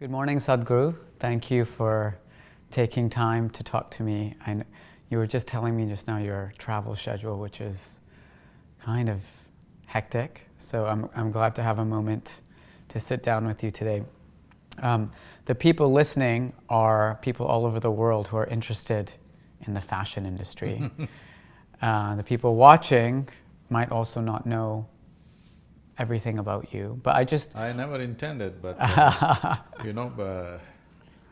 Good morning, Sadhguru. Thank you for taking time to talk to me. You were just telling me just now your travel schedule, which is kind of hectic. So I'm glad to have a moment to sit down with you today. The people listening are people all over the world who are interested in the fashion industry. The people watching might also not know everything about you, but I never intended, but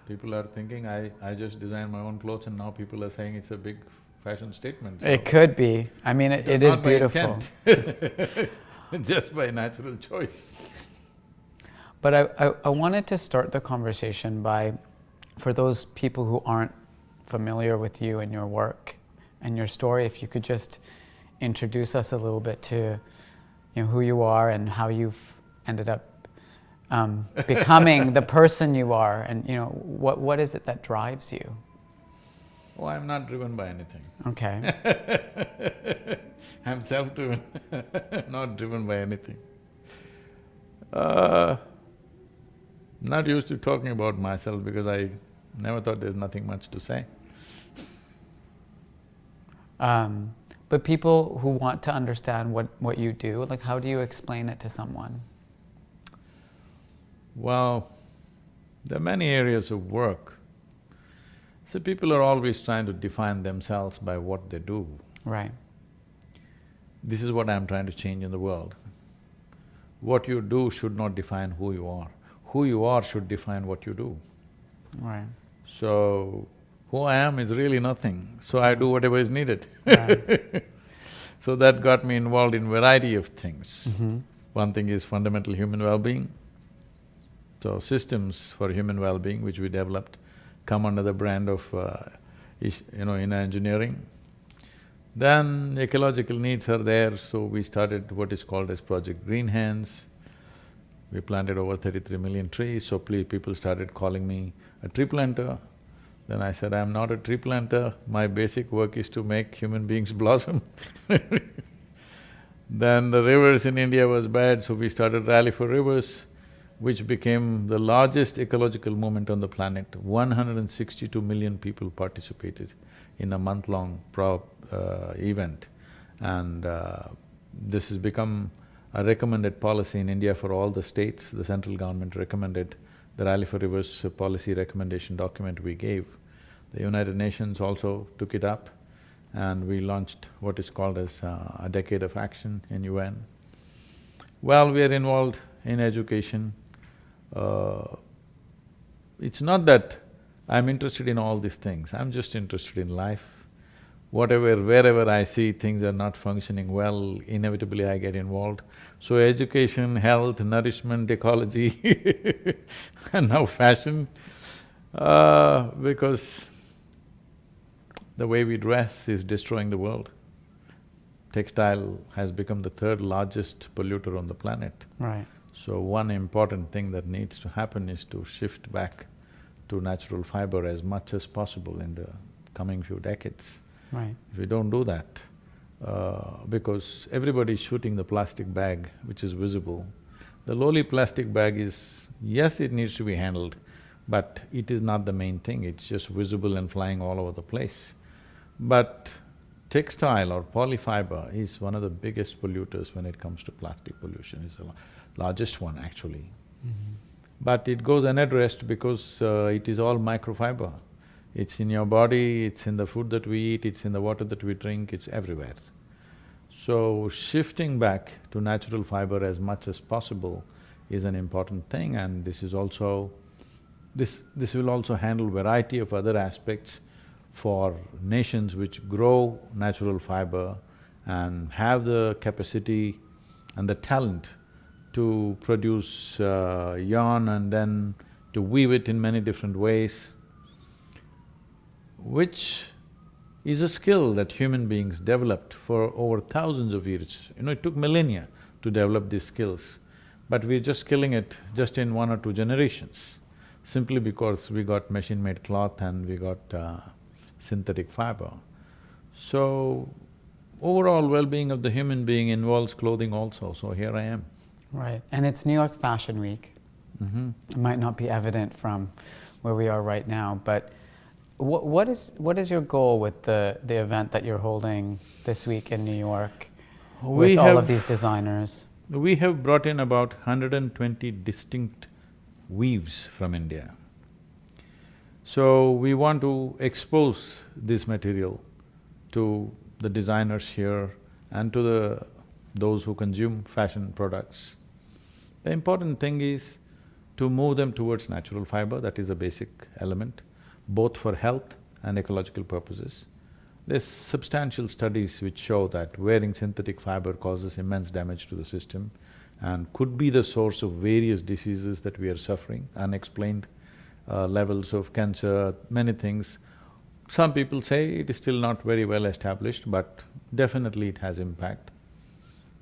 people are thinking I just design my own clothes and now people are saying it's a big fashion statement. So it could be. I mean, it is beautiful. Just by natural choice. But I wanted to start the conversation by, for those people who aren't familiar with you and your work and your story, if you could just introduce us a little bit to who you are and how you've ended up becoming the person you are, and what is it that drives you? Oh, I'm not driven by anything. Okay. I'm self-driven, not driven by anything. Not used to talking about myself because I never thought there's nothing much to say. But people who want to understand what you do, like how do you explain it to someone? Well, there are many areas of work. So people are always trying to define themselves by what they do. Right. This is what I'm trying to change in the world. What you do should not define who you are. Who you are should define what you do. Right. So, who I am is really nothing, so I do whatever is needed. Right. So that got me involved in variety of things. Mm-hmm. One thing is fundamental human well-being. So systems for human well-being, which we developed, come under the brand of inner engineering. Then ecological needs are there, so we started what is called as Project Green Hands. We planted over 33 million trees, so people started calling me a tree planter. Then I said, I'm not a tree planter, my basic work is to make human beings blossom. Then the rivers in India was bad, so we started Rally for Rivers, which became the largest ecological movement on the planet. 162 million people participated in a month-long event. And this has become a recommended policy in India for all the states. The central government recommended the Rally for Rivers policy recommendation document we gave. The United Nations also took it up and we launched what is called as a decade of action in UN. Well, we are involved in education. It's not that I'm interested in all these things, I'm just interested in life. Wherever I see things are not functioning well, inevitably I get involved. So education, health, nourishment, ecology and now fashion, because the way we dress is destroying the world. Textile has become the third largest polluter on the planet. Right. So one important thing that needs to happen is to shift back to natural fiber as much as possible in the coming few decades. Right. If we don't do that, because everybody is shooting the plastic bag which is visible. The lowly plastic bag is… yes, it needs to be handled, but it is not the main thing, it's just visible and flying all over the place. But textile or polyfiber is one of the biggest polluters when it comes to plastic pollution, it's the largest one actually. Mm-hmm. But it goes unaddressed because it is all microfiber. It's in your body, it's in the food that we eat, it's in the water that we drink, it's everywhere. So shifting back to natural fiber as much as possible is an important thing, and this is also… this will also handle variety of other aspects for nations which grow natural fiber and have the capacity and the talent to produce yarn and then to weave it in many different ways, which is a skill that human beings developed for over thousands of years. It took millennia to develop these skills, but we're just killing it just in 1 or 2 generations, simply because we got machine-made cloth and we got synthetic fiber. So, overall well-being of the human being involves clothing also, so here I am. Right. And it's New York Fashion Week. It might not be evident from where we are right now, but what is your goal with the event that you're holding this week in New York with all of these designers? We have brought in about 120 distinct weaves from India. So we want to expose this material to the designers here and to those who consume fashion products. The important thing is to move them towards natural fiber, that is a basic element, both for health and ecological purposes. There's substantial studies which show that wearing synthetic fiber causes immense damage to the system and could be the source of various diseases that we are suffering, unexplained levels of cancer, many things. Some people say it is still not very well established, but definitely it has impact.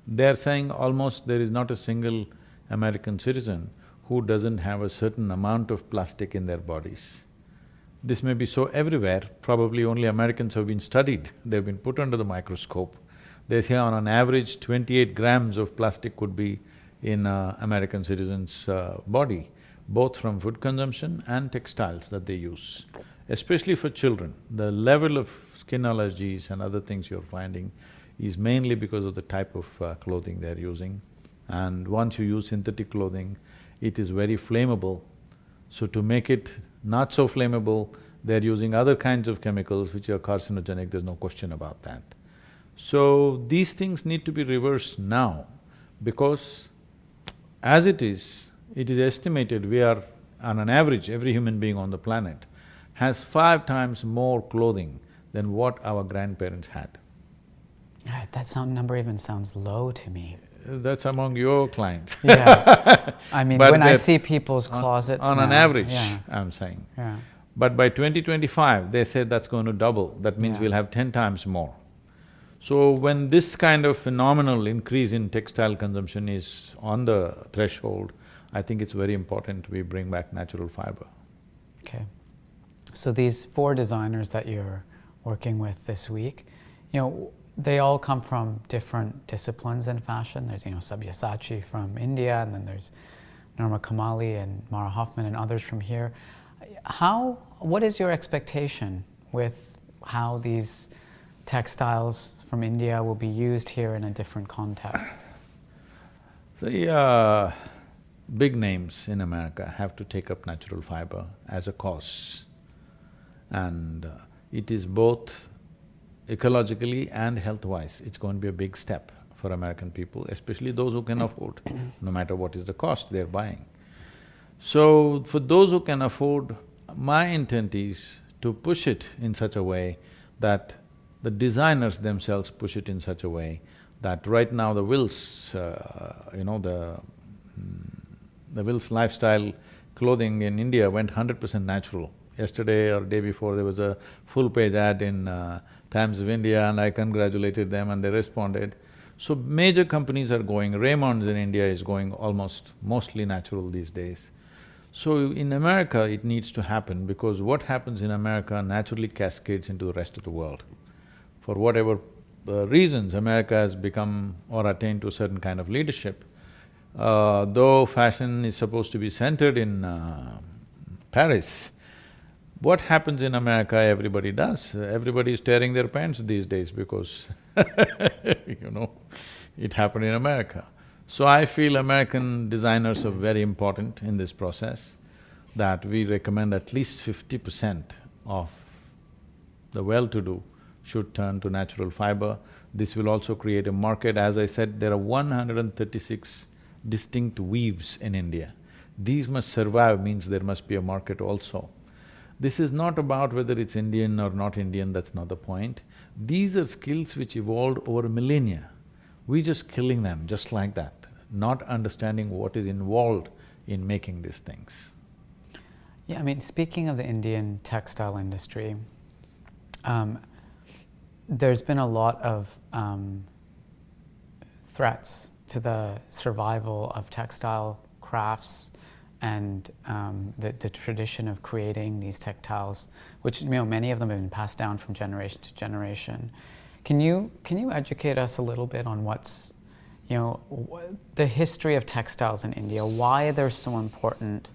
They're saying almost there is not a single American citizen who doesn't have a certain amount of plastic in their bodies. This may be so everywhere, probably only Americans have been studied, they've been put under the microscope. They say on an average 28 grams of plastic could be in a American citizen's body, both from food consumption and textiles that they use. Especially for children, the level of skin allergies and other things you're finding is mainly because of the type of clothing they're using. And once you use synthetic clothing, it is very flammable. So to make it not so flammable, they're using other kinds of chemicals which are carcinogenic, there's no question about that. So these things need to be reversed now, because as it is estimated we are, on an average, every human being on the planet has 5 times more clothing than what our grandparents had. That number even sounds low to me. That's among your clients. Yeah, I mean, when I see people's closets on now, an average, yeah. I'm saying. Yeah. But by 2025, they said that's going to double, that means we'll have 10 times more. So when this kind of phenomenal increase in textile consumption is on the threshold, I think it's very important we bring back natural fiber. Okay. So these 4 designers that you're working with this week, they all come from different disciplines in fashion. There's, Sabyasachi from India, and then there's Norma Kamali and Hoffman and others from here. What is your expectation with how these textiles from India will be used here in a different context? The big names in America have to take up natural fiber as a cause. And it is both ecologically and health-wise, it's going to be a big step for American people, especially those who can afford, no matter what is the cost they're buying. So, for those who can afford, my intent is to push it in such a way that the designers themselves push it in such a way that right now the Wills, the Wills lifestyle clothing in India went 100% natural. Yesterday or day before, there was a full-page ad in Times of India, and I congratulated them and they responded. So major companies are going, Raymond's in India is going mostly natural these days. So in America, it needs to happen, because what happens in America naturally cascades into the rest of the world. For whatever reasons, America has become or attained to a certain kind of leadership. Though fashion is supposed to be centered in Paris, what happens in America, everybody does. Everybody is tearing their pants these days because it happened in America. So I feel American designers are very important in this process, that we recommend at least 50% of the well-to-do should turn to natural fiber. This will also create a market. As I said, there are 136 distinct weaves in India. These must survive, means there must be a market also. This is not about whether it's Indian or not Indian, that's not the point. These are skills which evolved over millennia. We're just killing them just like that, not understanding what is involved in making these things. Yeah, I mean, speaking of the Indian textile industry, there's been a lot of threats to the survival of textile crafts and the tradition of creating these textiles, which many of them have been passed down from generation to generation. Can you educate us a little bit on what's the history of textiles in India, why they're so important,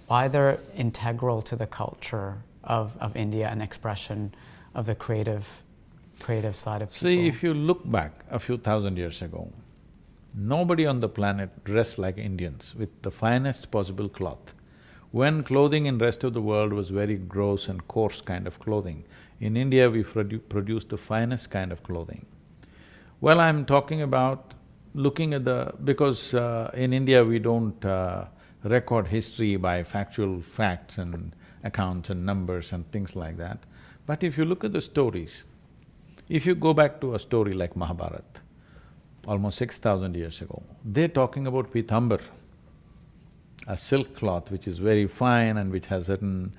why they're integral to the culture of India and expression of the creative side of people. See, if you look back a few thousand years ago, nobody on the planet dressed like Indians with the finest possible cloth. When clothing in rest of the world was very gross and coarse kind of clothing, in India we produced the finest kind of clothing. Well, I'm talking about looking at because in India we don't record history by factual facts and accounts and numbers and things like that. But if you look at the stories, if you go back to a story like Mahabharata, almost 6,000 years ago, they're talking about pitambar, a silk cloth which is very fine and which has certain,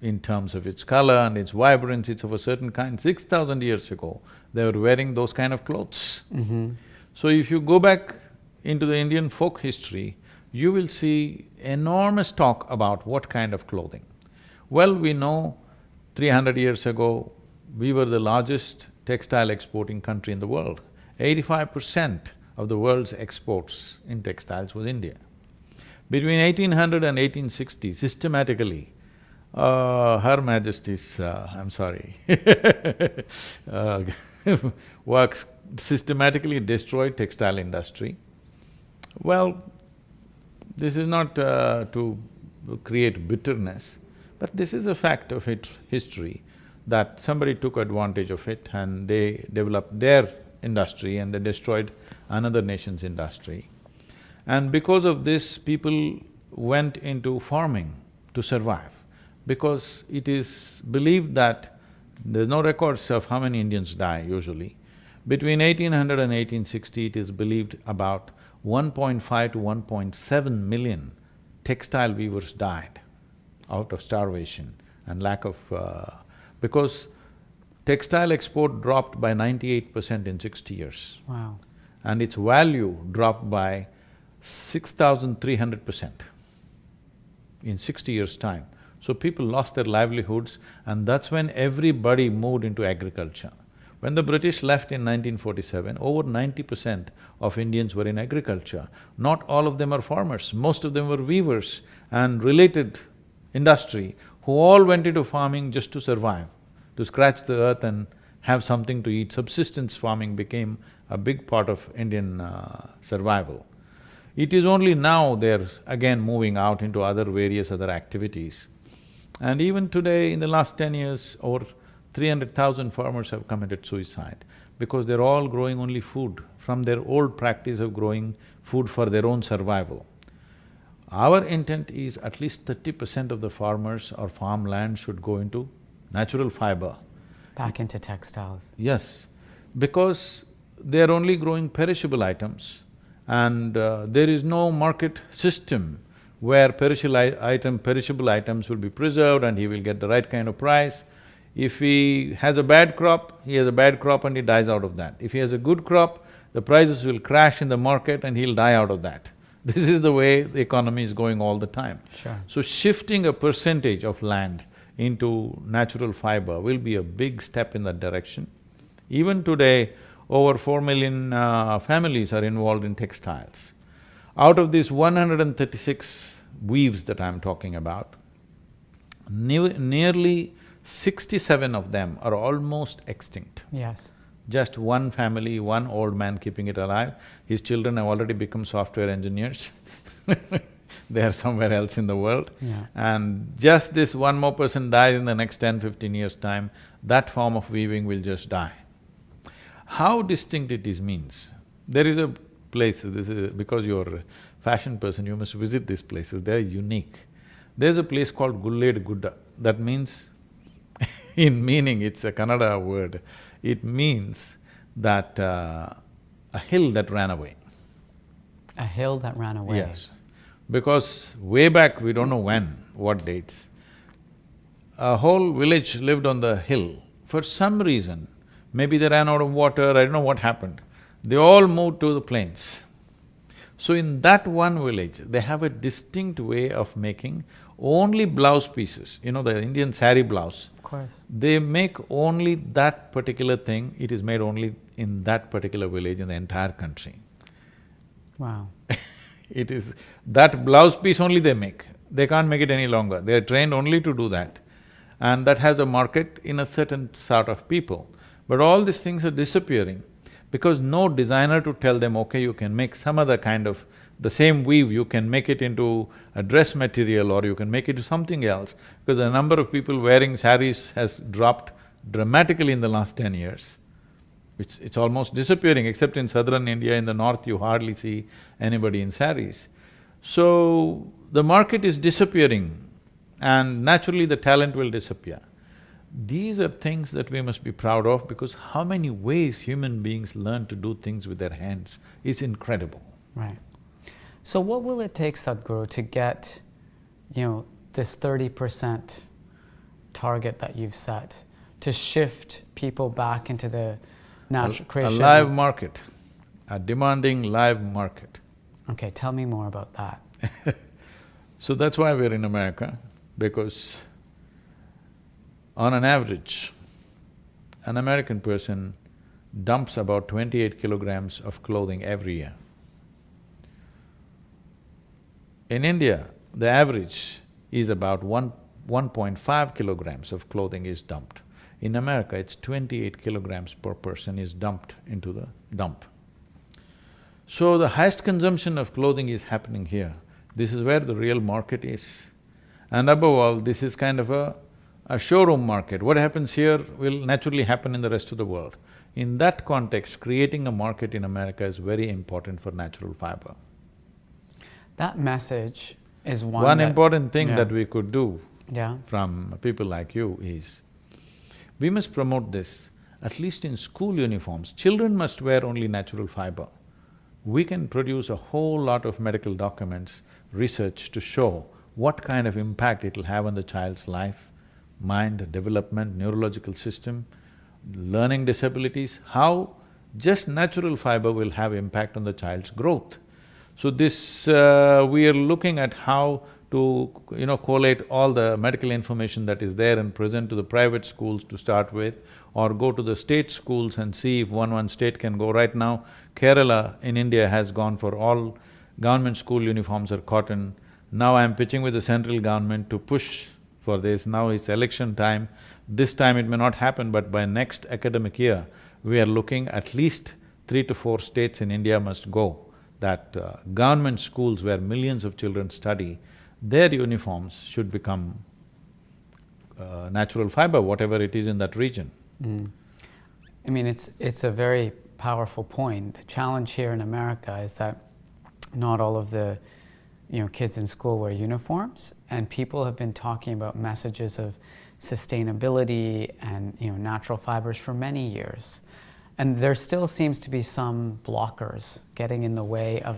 in terms of its color and its vibrance, it's of a certain kind. 6,000 years ago, they were wearing those kind of clothes. So if you go back into the Indian folk history, you will see enormous talk about what kind of clothing. Well, we know 300 years ago, we were the largest textile exporting country in the world. 85% of the world's exports in textiles was India. Between 1800 and 1860, systematically, Her Majesty's, works systematically destroyed textile industry. Well, this is not to create bitterness, but this is a fact of history, that somebody took advantage of it and they developed their industry and they destroyed another nation's industry. And because of this, people went into farming to survive, because it is believed that there's no records of how many Indians die usually. Between 1800 and 1860, it is believed about 1.5 to 1.7 million textile weavers died out of starvation and lack of… because textile export dropped by 98% in 60 years. Wow. And its value dropped by 6,300% in 60 years' time. So people lost their livelihoods, and that's when everybody moved into agriculture. When the British left in 1947, over 90% of Indians were in agriculture. Not all of them are farmers, most of them were weavers and related industry who all went into farming just to survive, to scratch the earth and have something to eat. Subsistence farming became a big part of Indian survival. It is only now they're again moving out into various other activities. And even today, in the last 10 years, over 300,000 farmers have committed suicide because they're all growing only food from their old practice of growing food for their own survival. Our intent is at least 30% of the farmers or farmland should go into natural fiber. Back into textiles. Yes, because they're only growing perishable items and there is no market system where perishable items will be preserved and he will get the right kind of price. If he has a bad crop, he has a bad crop and he dies out of that. If he has a good crop, the prices will crash in the market and he'll die out of that. This is the way the economy is going all the time. Sure. So shifting a percentage of land into natural fiber will be a big step in that direction. Even today, over 4 million families are involved in textiles. Out of these 136 weaves that I'm talking about, nearly 67 of them are almost extinct. Yes. Just one family, one old man keeping it alive. His children have already become software engineers they are somewhere else in the world. Yeah. And just this one more person dies in the next 10–15 years' time, that form of weaving will just die. How distinct it is means, there is a place, this is… because you're a fashion person, you must visit these places, they're unique. There's a place called Gulled Gudda, that means in meaning, it's a Kannada word, it means that a hill that ran away. A hill that ran away. Yes, because way back, we don't know when, what dates, a whole village lived on the hill. For some reason, maybe they ran out of water, I don't know what happened, they all moved to the plains. So in that one village, they have a distinct way of making only blouse pieces, the Indian sari blouse. Of course. They make only that particular thing, it is made only in that particular village in the entire country. Wow. It is… that blouse piece only they make, they can't make it any longer, they are trained only to do that. And that has a market in a certain sort of people. But all these things are disappearing because no designer to tell them, okay, you can make some other kind of… the same weave, you can make it into a dress material or you can make it into something else, because the number of people wearing saris has dropped dramatically in the last 10 years. It's almost disappearing, except in southern India, in the north you hardly see anybody in saris. So, the market is disappearing and naturally the talent will disappear. These are things that we must be proud of, because how many ways human beings learn to do things with their hands is incredible. Right. So what will it take, Sadhguru, to get, this 30% target that you've set, to shift people back into the natural creation? A live market, a demanding live market. Okay, tell me more about that. So that's why we're in America, because on an average, an American person dumps about 28 kilograms of clothing every year. In India, the average is about 1.5 kilograms of clothing is dumped. In America, it's 28 kilograms per person is dumped into the dump. So the highest consumption of clothing is happening here. This is where the real market is. And above all, this is kind of a showroom market. What happens here will naturally happen in the rest of the world. In that context, creating a market in America is very important for natural fiber. That message is one important thing yeah. that we could do yeah. from people like you is, we must promote this, at least in school uniforms. Children must wear only natural fiber. We can produce a whole lot of medical documents, research to show what kind of impact it'll have on the child's life, mind, development, neurological system, learning disabilities, how just natural fiber will have impact on the child's growth. So this… we are looking at how to, collate all the medical information that is there and present to the private schools to start with, or go to the state schools and see if one state can go. Right now, Kerala in India has gone for all government school uniforms are cotton. Now I'm pitching with the central government to push for this. Now it's election time. This time it may not happen, but by next academic year, we are looking at least 3 to 4 states in India must go, that government schools where millions of children study, their uniforms should become natural fiber, whatever it is in that region. Mm. I mean, it's a very powerful point. The challenge here in America is that not all of the kids in school wear uniforms, and people have been talking about messages of sustainability and natural fibers for many years. And there still seems to be some blockers getting in the way of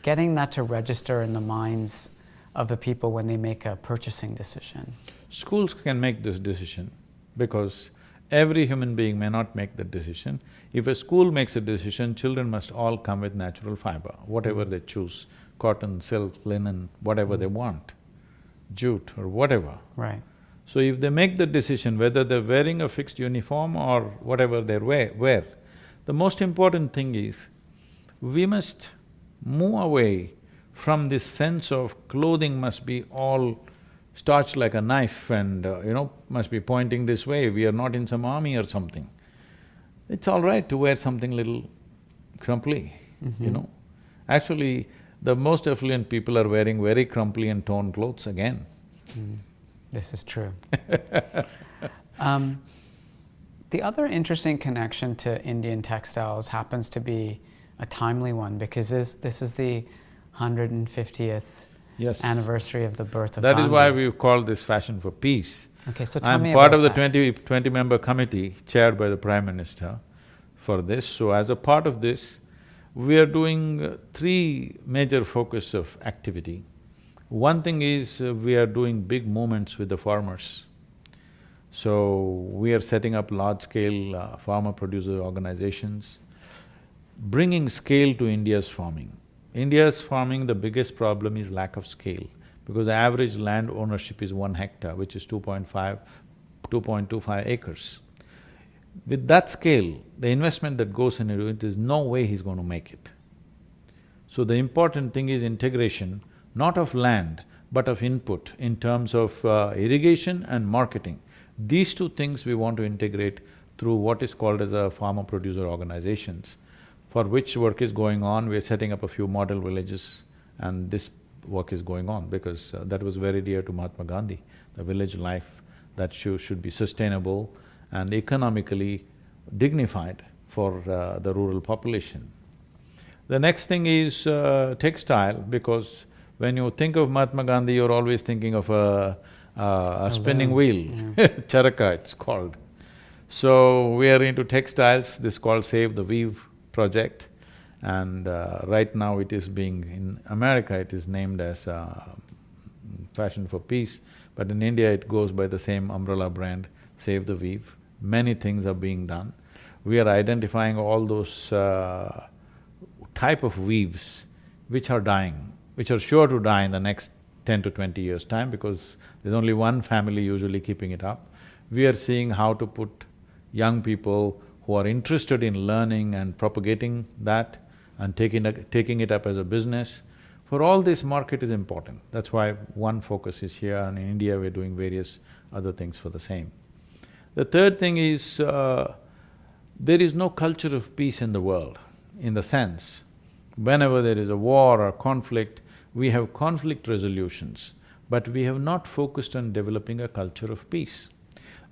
getting that to register in the minds of the people when they make a purchasing decision. Schools can make this decision because every human being may not make that decision. If a school makes a decision, children must all come with natural fiber, whatever they choose, cotton, silk, linen, whatever they want, jute or whatever. Right. So if they make the decision whether they're wearing a fixed uniform or whatever they wear, the most important thing is, we must move away from this sense of clothing must be all starched like a knife and, must be pointing this way, we are not in some army or something. It's all right to wear something little crumply, Actually, the most affluent people are wearing very crumply and torn clothes again. This is true. The other interesting connection to Indian textiles happens to be a timely one, because this is the 150th anniversary of the birth of That Gandhi. is why we call this Fashion for Peace. Okay, so tell me I'm part about of the that. 20-member committee chaired by the Prime Minister for this. So as a part of this, we are doing 3 major focus of activity. One thing is, we are doing big movements with the farmers. So, we are setting up large-scale farmer-producer organizations, bringing scale to India's farming. India's farming, the biggest problem is lack of scale, because the average land ownership is 1 hectare, which is 2.25 acres. With that scale, the investment that goes into it, there's no way he's going to make it. So the important thing is integration, not of land, but of input in terms of irrigation and marketing. These two things we want to integrate through what is called as a farmer-producer organizations, for which work is going on. We're setting up a few model villages, and this work is going on because that was very dear to Mahatma Gandhi, the village life that should be sustainable and economically dignified for the rural population. The next thing is textile, because when you think of Mahatma Gandhi, you're always thinking of a spinning wheel, charaka it's called. So we are into textiles, this is called Save the Weave project, and right now it is being… in America it is named as Fashion for Peace, but in India it goes by the same umbrella brand, Save the Weave. Many things are being done. We are identifying all those type of weaves which are dying, which are sure to die in the next 10 to 20 years' time, because there's only one family usually keeping it up. We are seeing how to put young people who are interested in learning and propagating that and taking it up as a business. For all this, market is important. That's why one focus is here, and in India we're doing various other things for the same. The third thing is, there is no culture of peace in the world, in the sense, whenever there is a war or conflict, we have conflict resolutions, but we have not focused on developing a culture of peace.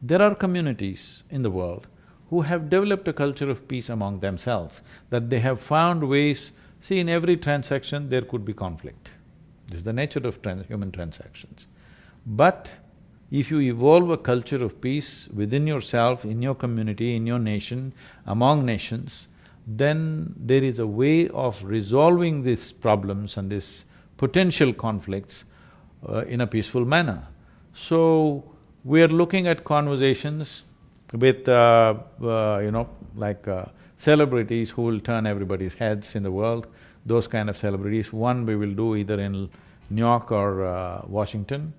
There are communities in the world who have developed a culture of peace among themselves, that they have found ways… See, in every transaction there could be conflict. This is the nature of human transactions. But if you evolve a culture of peace within yourself, in your community, in your nation, among nations, then there is a way of resolving these problems and these potential conflicts in a peaceful manner. So, we are looking at conversations with, celebrities who will turn everybody's heads in the world, those kind of celebrities. One we will do either in New York or Washington,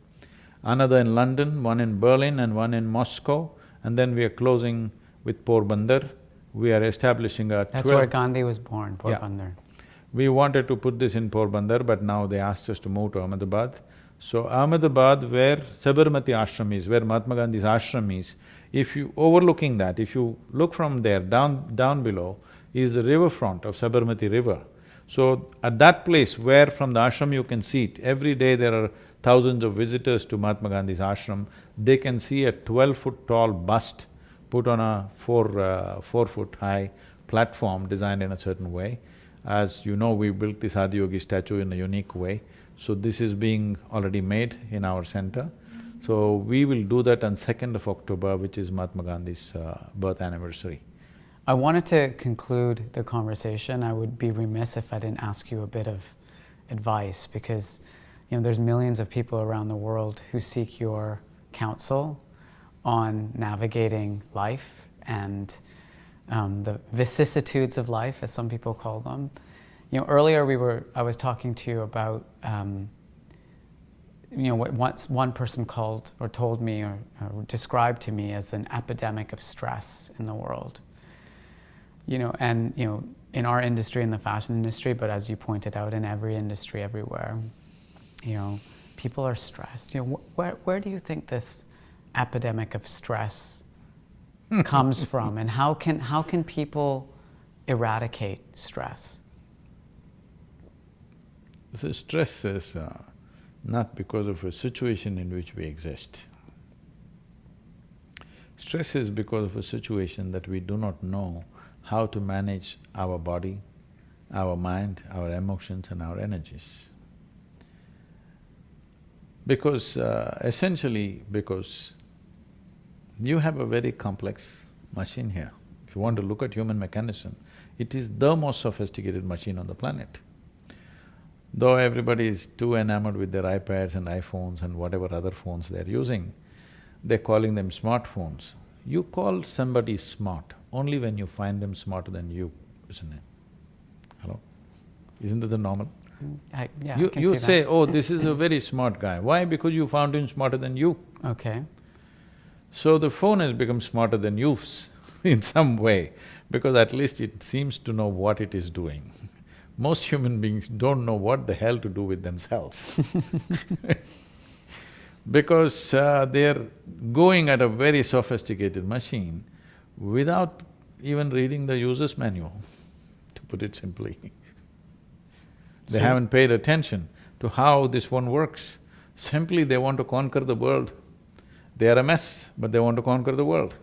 another in London, one in Berlin and one in Moscow, and then we are closing with Porbandar. We are establishing a… That's where Gandhi was born, Porbandar. Yeah. We wanted to put this in Porbandar, but now they asked us to move to Ahmedabad. So Ahmedabad, where Sabarmati ashram is, where Mahatma Gandhi's ashram is, if you… overlooking that, if you look from there, down below is the riverfront of Sabarmati river. So at that place where from the ashram you can see it, every day there are thousands of visitors to Mahatma Gandhi's ashram, they can see a 12-foot tall bust put on a 4-foot high platform designed in a certain way. As you know, we built this Adiyogi statue in a unique way, so this is being already made in our center. So we will do that on 2nd of October, which is Mahatma Gandhi's birth anniversary. I wanted to conclude the conversation. I would be remiss if I didn't ask you a bit of advice, because there's millions of people around the world who seek your counsel on navigating life and the vicissitudes of life, as some people call them. Earlier I was talking to you about what once one person called or told me or described to me as an epidemic of stress in the world. In our industry, in the fashion industry, but as you pointed out, in every industry, everywhere, people are stressed. Where do you think this epidemic of stress comes from, and how can people eradicate stress? So stress is not because of a situation in which we exist. Stress is because of a situation that we do not know how to manage our body, our mind, our emotions and our energies. Because essentially because you have a very complex machine here. If you want to look at human mechanism, it is the most sophisticated machine on the planet. Though everybody is too enamored with their iPads and iPhones and whatever other phones they're using, they're calling them smartphones. You call somebody smart only when you find them smarter than you, isn't it? Hello? Isn't that the normal? Yeah, I You… can you see that. say, oh, this is a very smart guy. Why? Because you found him smarter than you. Okay. So the phone has become smarter than you in some way, because at least it seems to know what it is doing. Most human beings don't know what the hell to do with themselves because they're going at a very sophisticated machine without even reading the user's manual, to put it simply. They haven't paid attention to how this one works. Simply they want to conquer the world. They are a mess, but they want to conquer the world.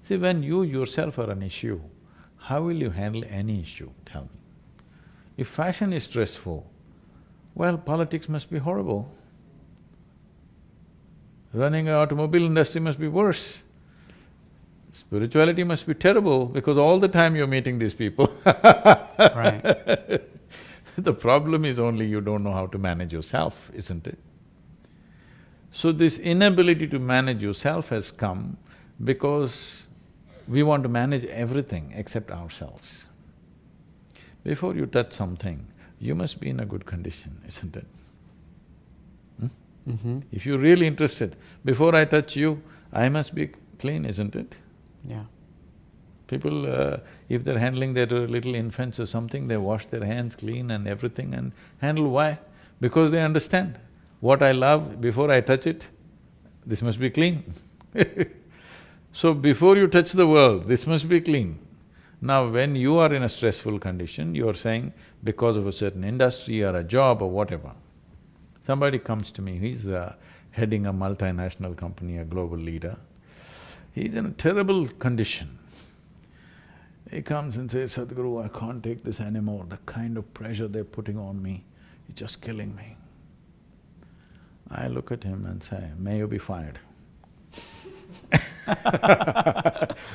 See, when you yourself are an issue, how will you handle any issue, tell me? If fashion is stressful, well, politics must be horrible. Running an automobile industry must be worse. Spirituality must be terrible because all the time you're meeting these people. Right. The problem is only you don't know how to manage yourself, isn't it? So this inability to manage yourself has come because we want to manage everything except ourselves. Before you touch something, you must be in a good condition, isn't it? If you're really interested, before I touch you, I must be clean, isn't it? Yeah. People, if they're handling their little infants or something, they wash their hands clean and everything and handle. Why? Because they understand, what I love, before I touch it, this must be clean. So before you touch the world, this must be clean. Now when you are in a stressful condition, you are saying, because of a certain industry or a job or whatever. Somebody comes to me, he's heading a multinational company, a global leader. He's in a terrible condition. He comes and says, Sadhguru, I can't take this anymore, the kind of pressure they're putting on me, it's just killing me. I look at him and say, may you be fired. He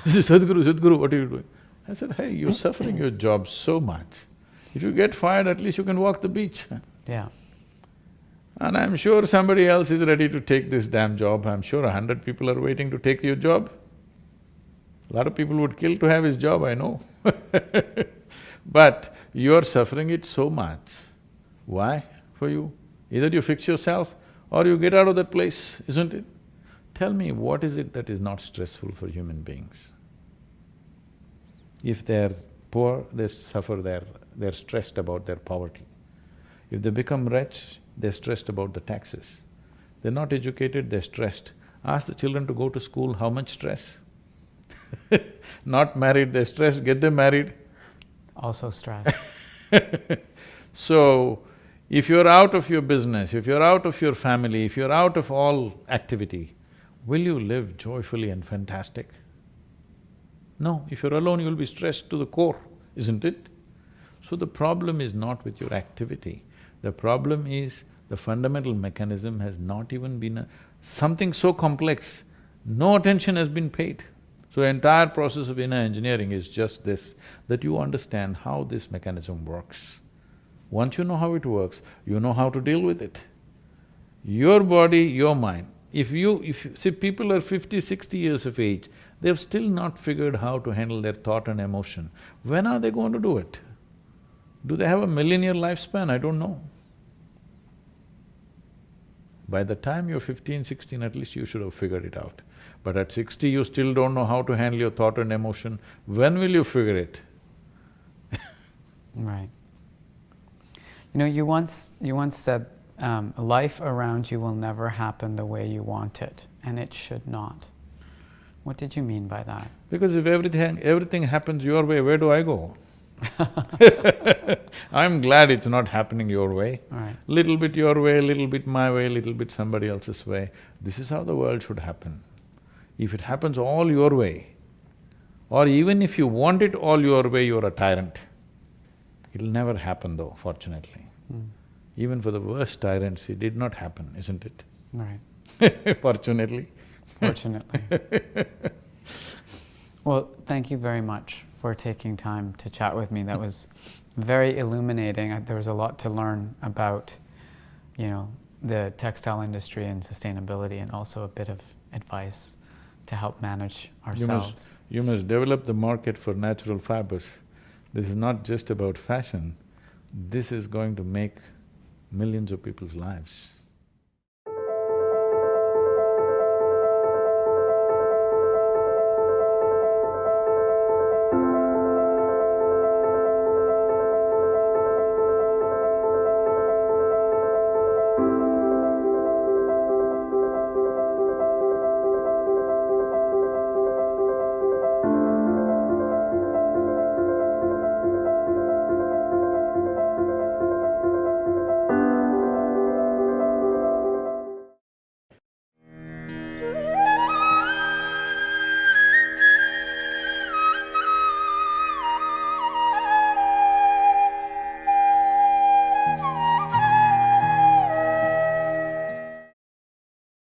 says, Sadhguru, what are you doing? I said, hey, you're suffering your job so much. If you get fired, at least you can walk the beach. Yeah. And I'm sure somebody else is ready to take this damn job. I'm sure 100 people are waiting to take your job. A lot of people would kill to have his job, I know. But you're suffering it so much. Why for you? Either you fix yourself or you get out of that place, isn't it? Tell me, what is it that is not stressful for human beings? If they're poor, they suffer they're stressed about their poverty. If they become rich, they're stressed about the taxes. They're not educated, they're stressed. Ask the children to go to school, how much stress? Not married, they're stressed, get them married. Also stressed. So, if you're out of your business, if you're out of your family, if you're out of all activity, will you live joyfully and fantastic? No, if you're alone, you'll be stressed to the core, isn't it? So the problem is not with your activity, the problem is the fundamental mechanism has not even been something so complex, no attention has been paid. So entire process of inner engineering is just this, that you understand how this mechanism works. Once you know how it works, you know how to deal with it. Your body, your mind. If you… see, people are 50, 60 years of age, they've still not figured how to handle their thought and emotion. When are they going to do it? Do they have a millennial lifespan? I don't know. By the time you're 15, 16, at least you should have figured it out. But at 60, you still don't know how to handle your thought and emotion. When will you figure it? Right. You know, you once said, life around you will never happen the way you want it, and it should not. What did you mean by that? Because if everything happens your way, where do I go? I'm glad it's not happening your way. Right. Little bit your way, little bit my way, little bit somebody else's way. This is how the world should happen. If it happens all your way, or even if you want it all your way, you're a tyrant. It'll never happen though, fortunately. Even for the worst tyrants, it did not happen, isn't it? Right. Fortunately. Fortunately. Well, thank you very much for taking time to chat with me. That was very illuminating. There was a lot to learn about, you know, the textile industry and sustainability, and also a bit of advice to help manage ourselves. You must develop the market for natural fibers. This is not just about fashion. this is going to make millions of people's lives.